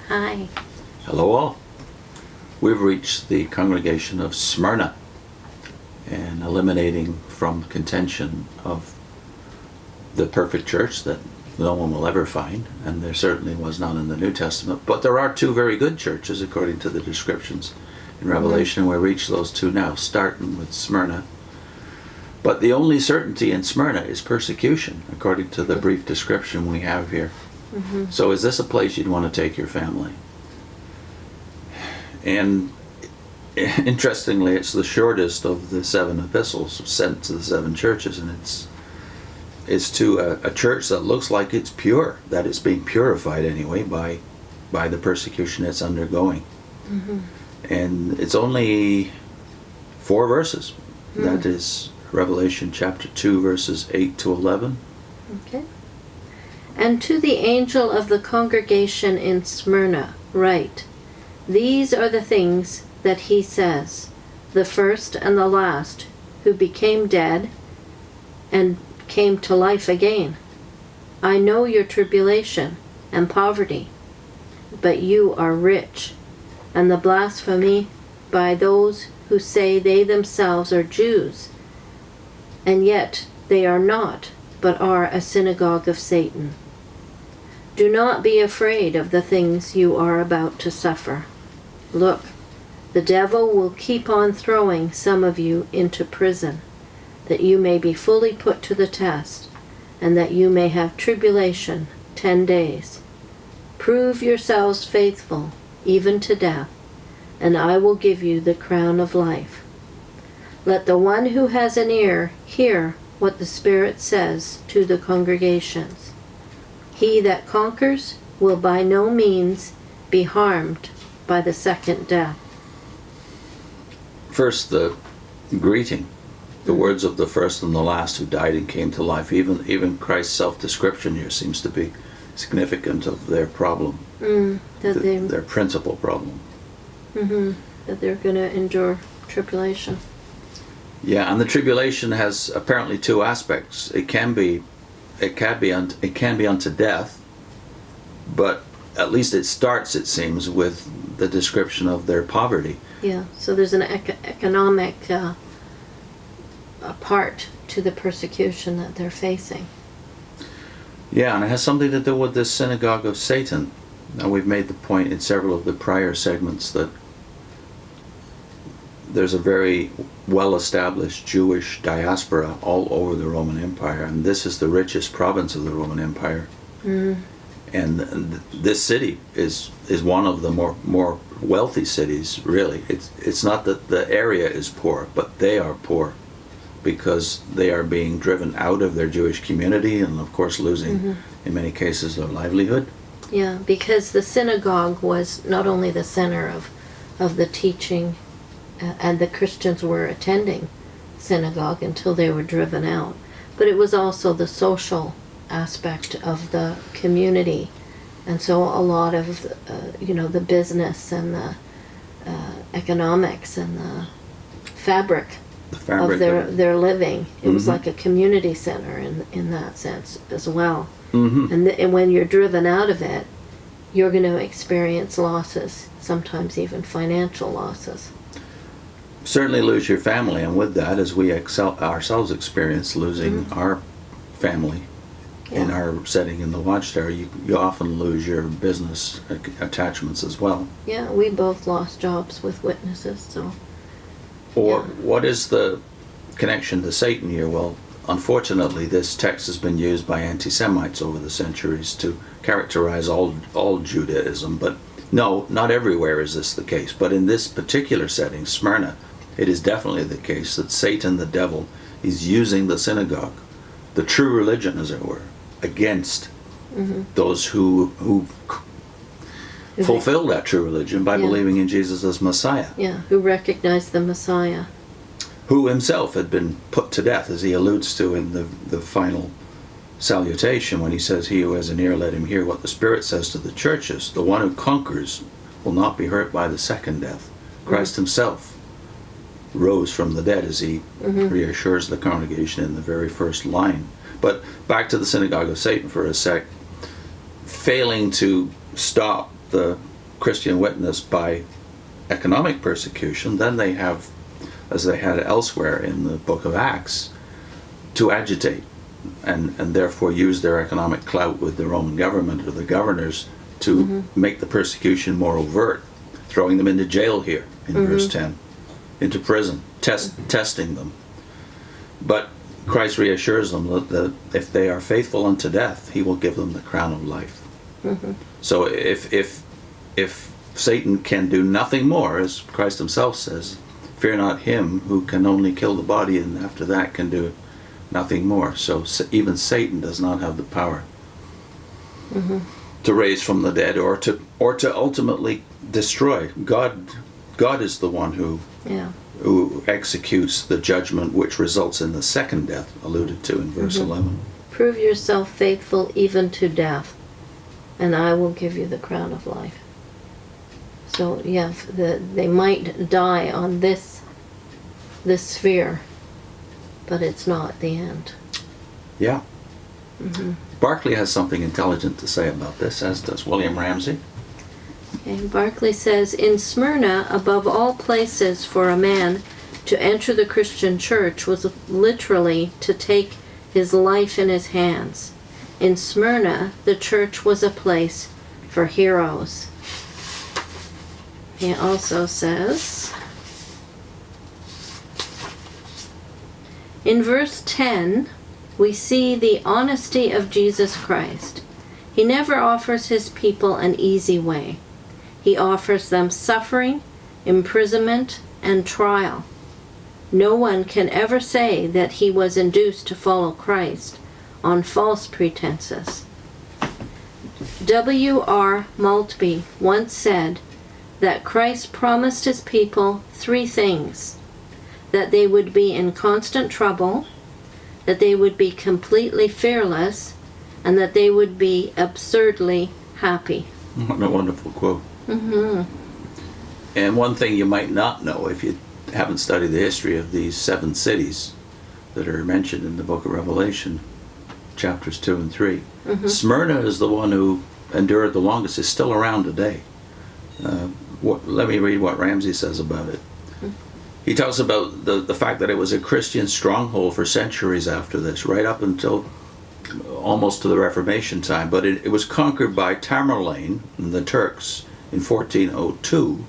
Hi. Hello all. We've reached the congregation of Smyrna and eliminating from contention of the perfect church that no one will ever find, and there certainly was none in the New Testament, but there are two very good churches according to the descriptions in Revelation, and we reach those two now, starting with Smyrna. But the only certainty in Smyrna is persecution, according to the brief description we have here. So is this a place you'd want to take your family? And interestingly, it's the shortest of the 7 epistles sent to the 7 churches, and it's to a church that looks like it's pure, that it's being purified anyway by the persecution it's undergoing. And it's only 4 verses. That is Revelation chapter 2, verses 8 to 11. Okay. And to the angel of the congregation in Smyrna write, these are the things that he says, the first and the last, who became dead and came to life again. I know your tribulation and poverty, but you are rich, and the blasphemy by those who say they themselves are Jews, and yet they are not, but are a synagogue of Satan. Do not be afraid of the things you are about to suffer. Look, the devil will keep on throwing some of you into prison, that you may be fully put to the test, and that you may have tribulation 10 days. Prove yourselves faithful, even to death, and I will give you the crown of life. Let the one who has an ear hear what the Spirit says to the congregations. He that conquers will by no means be harmed by the second death. First, the greeting, the words of the first and the last who died and came to life. Even Christ's self-description here seems to be significant of their problem, their principal problem. That they're going to endure tribulation. Yeah, and the tribulation has apparently 2 aspects. It can be unto death, but at least it starts, it seems, with the description of their poverty. Yeah, so there's an economic part to the persecution that they're facing. Yeah, and it has something to do with this Synagogue of Satan. Now, we've made the point in several of the prior segments that there's a very well-established Jewish diaspora all over the Roman Empire, and this is the richest province of the Roman Empire. And this city is one of the more wealthy cities, really. It's not that the area is poor, but they are poor because they are being driven out of their Jewish community and, of course, losing, in many cases, their livelihood. Yeah, because the synagogue was not only the center of the teaching, and the Christians were attending synagogue until they were driven out, but it was also the social aspect of the community, and so a lot of the business and the economics and the fabric of their living. It was like a community center in that sense as well. And when you're driven out of it, you're going to experience losses, sometimes even financial losses. Certainly lose your family, and with that, as we ourselves experience losing our family in our setting in the Watchtower, you often lose your business attachments as well. Yeah, we both lost jobs with witnesses, so. What is the connection to Satan here? Well, unfortunately, this text has been used by anti-Semites over the centuries to characterize all Judaism, but no, not everywhere is this the case. But in this particular setting, Smyrna, it is definitely the case that Satan, the devil, is using the synagogue, the true religion, as it were, against those who fulfill that true religion by believing in Jesus as Messiah. Yeah, who recognized the Messiah. Who himself had been put to death, as he alludes to in the final salutation when he says, he who has an ear, let him hear what the Spirit says to the churches. The one who conquers will not be hurt by the second death. Christ himself rose from the dead, as he reassures the congregation in the very first line. But back to the Synagogue of Satan for a sec. Failing to stop the Christian witness by economic persecution, then they have, as they had elsewhere in the book of Acts, to agitate and therefore use their economic clout with the Roman government or the governors to make the persecution more overt, throwing them into jail here in verse 10, into prison, testing them. But Christ reassures them that if they are faithful unto death, he will give them the crown of life. So if Satan can do nothing more, as Christ himself says, fear not him who can only kill the body and after that can do nothing more. So even Satan does not have the power to raise from the dead or to ultimately destroy. God is the one who executes the judgment which results in the second death alluded to in verse 11. Prove yourself faithful even to death, and I will give you the crown of life. So yes, they might die on this sphere, but it's not the end. Yeah. Barclay has something intelligent to say about this, as does William Ramsay. Okay, Barclay says, in Smyrna, above all places for a man to enter the Christian church was literally to take his life in his hands. In Smyrna, the church was a place for heroes. He also says, in verse 10, we see the honesty of Jesus Christ. He never offers his people an easy way. He offers them suffering, imprisonment, and trial. No one can ever say that he was induced to follow Christ on false pretenses. W.R. Maltby once said that Christ promised his people three things: that they would be in constant trouble, that they would be completely fearless, and that they would be absurdly happy. What a wonderful quote. And one thing you might not know if you haven't studied the history of these 7 cities that are mentioned in the book of Revelation, chapters 2 and 3. Smyrna is the one who endured the longest, is still around today. Let me read what Ramsay says about it. He talks about the fact that it was a Christian stronghold for centuries after this, right up until almost to the Reformation time. But it was conquered by Tamerlane and the Turks in 1402.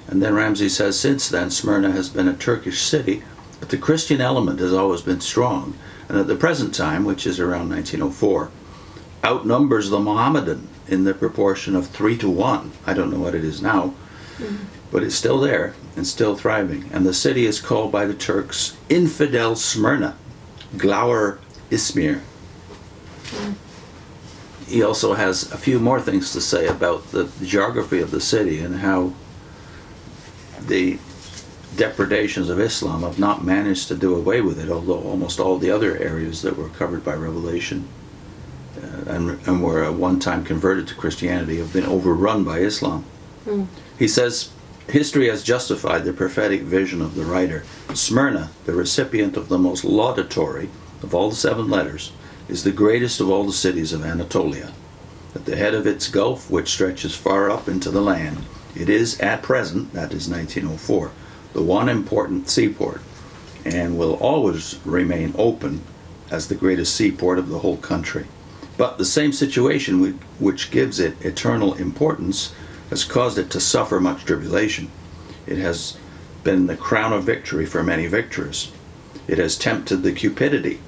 And then Ramsay says, since then, Smyrna has been a Turkish city, but the Christian element has always been strong. And at the present time, which is around 1904, outnumbers the Mohammedan in the proportion of 3 to 1. I don't know what it is now, but it's still there and still thriving. And the city is called by the Turks Infidel Smyrna, Glauer Ismir. He also has a few more things to say about the geography of the city and how the depredations of Islam have not managed to do away with it, although almost all the other areas that were covered by Revelation and were at one time converted to Christianity have been overrun by Islam. He says, history has justified the prophetic vision of the writer. Smyrna, the recipient of the most laudatory of all the 7 letters, is the greatest of all the cities of Anatolia. At the head of its gulf, which stretches far up into the land, it is at present, that is 1904, the one important seaport, and will always remain open as the greatest seaport of the whole country. But the same situation which gives it eternal importance has caused it to suffer much tribulation. It has been the crown of victory for many victors. It has tempted the cupidity,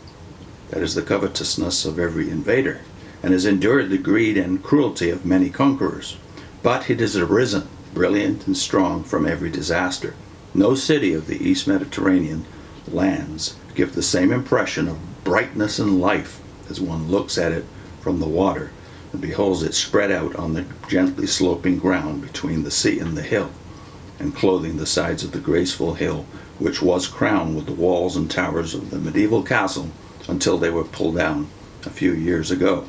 that is the covetousness of every invader, and has endured the greed and cruelty of many conquerors. But it has arisen, brilliant and strong, from every disaster. No city of the East Mediterranean lands give the same impression of brightness and life as one looks at it from the water and beholds it spread out on the gently sloping ground between the sea and the hill, and clothing the sides of the graceful hill, which was crowned with the walls and towers of the medieval castle until they were pulled down a few years ago.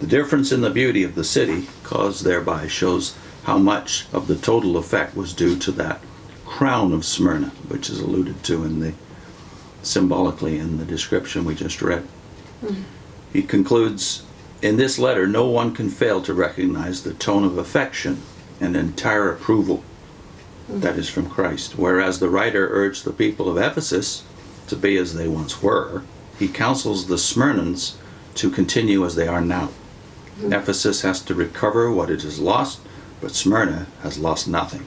The difference in the beauty of the city caused thereby shows how much of the total effect was due to that crown of Smyrna, which is alluded to symbolically in the description we just read. He concludes, in this letter, no one can fail to recognize the tone of affection and entire approval that is from Christ. Whereas the writer urged the people of Ephesus to be as they once were, he counsels the Smyrnans to continue as they are now. Ephesus has to recover what it has lost, but Smyrna has lost nothing.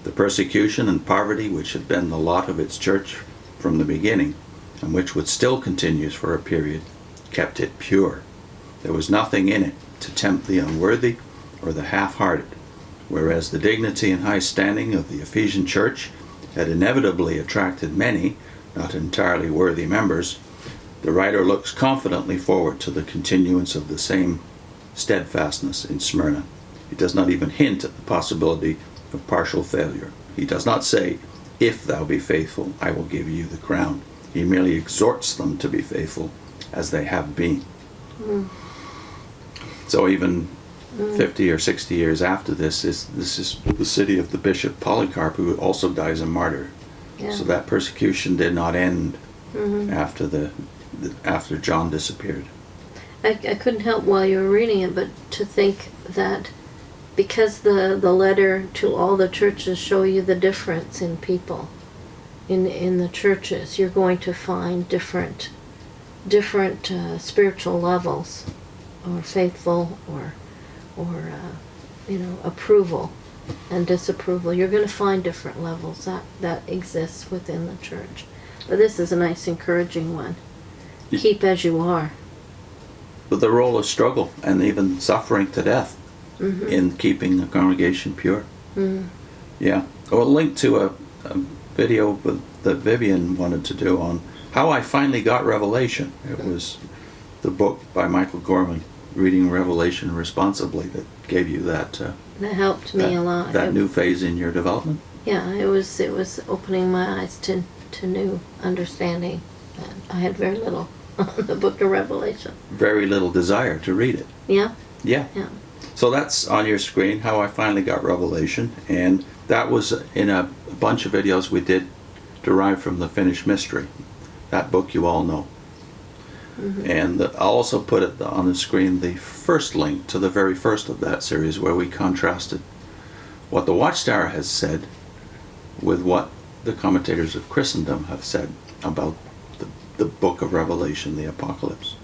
The persecution and poverty which had been the lot of its church from the beginning, and which would still continue for a period, kept it pure. There was nothing in it to tempt the unworthy or the half-hearted, whereas the dignity and high standing of the Ephesian church had inevitably attracted many, not entirely worthy members. The writer looks confidently forward to the continuance of the same steadfastness in Smyrna. He does not even hint at the possibility of partial failure. He does not say, "If thou be faithful, I will give you the crown." He merely exhorts them to be faithful as they have been. So even 50 or 60 years after this is the city of the Bishop Polycarp, who also dies a martyr. Yeah. So that persecution did not end after John disappeared. I couldn't help while you were reading it, but to think that because the letter to all the churches show you the difference in people in the churches, you're going to find different spiritual levels, or faithful, or approval and disapproval. You're going to find different levels that exists within the church. But this is a nice, encouraging one. Keep as you are. But the role of struggle and even suffering to death in keeping the congregation pure. Yeah. I'll link to a video that Vivian wanted to do on how I finally got Revelation. It was the book by Michael Gorman, Reading Revelation Responsibly, that gave you that. That helped me a lot. That new phase in your development. Yeah, it was opening my eyes to new understanding. And I had very little on the book of Revelation. Very little desire to read it. Yeah? Yeah. Yeah. So that's on your screen, how I finally got Revelation. And that was in a bunch of videos we did derived from the Finished Mystery. That book you all know. And I'll also put it on the screen the first link to the very first of that series, where we contrasted what the Watchtower has said with what the commentators of Christendom have said about the book of Revelation, the Apocalypse.